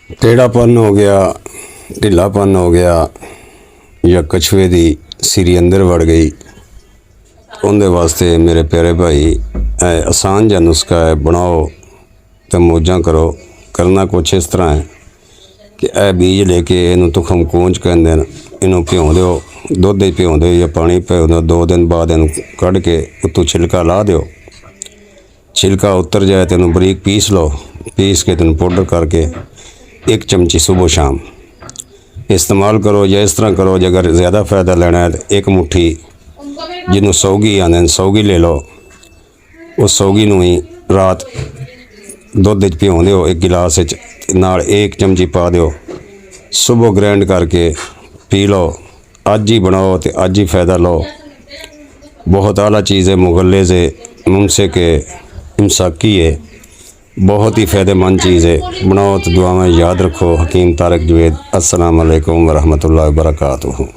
टेढ़ापन हो गया, ढिलापन हो गया या कछुए की सिरी अंदर वड़ गई, उनके वास्ते मेरे प्यारे भाई आसान जहा नुस्खा है, बनाओ तो मौजा करो। करना कुछ इस तरह है कि यह बीज लेके इनू तुखम कूंज कहते हैं, इनू भ्यों दो, दुध भ्यों दो या पानी भ्यों दो। 2 दिन बाद इन कढ़ के उत्तों छिलका ला दो, छिलका उतर जाए तो बरीक पीस लो, पीस के तेन पाउडर करके 1 चमची सुबह शाम इस्तेमाल करो। या इस तरह करो, जे अगर ज़्यादा फ़ायदा लेना है तो 1 मुट्ठी जिन्हों सौगी आने सौगी ले लो, उस सौगी नूं ही रात दुध भ्यों दो 1 गिलास नाल 1 चमची पा दो, सुबह ग्राइंड करके पी लो। अज ही बनाओ तो अज ही फ़ायदा लो। बहुत आला चीज़ है, मुगल्ले से मुमसे के इमसाकी है, बहुत ही फ़ायदेमंद चीज़ है। बनाओ तो दुआएं याद रखो। हकीम तारिक जवेद। अस्सलाम वालेकुम वरहमतुल्लाहि वबरकातुहू।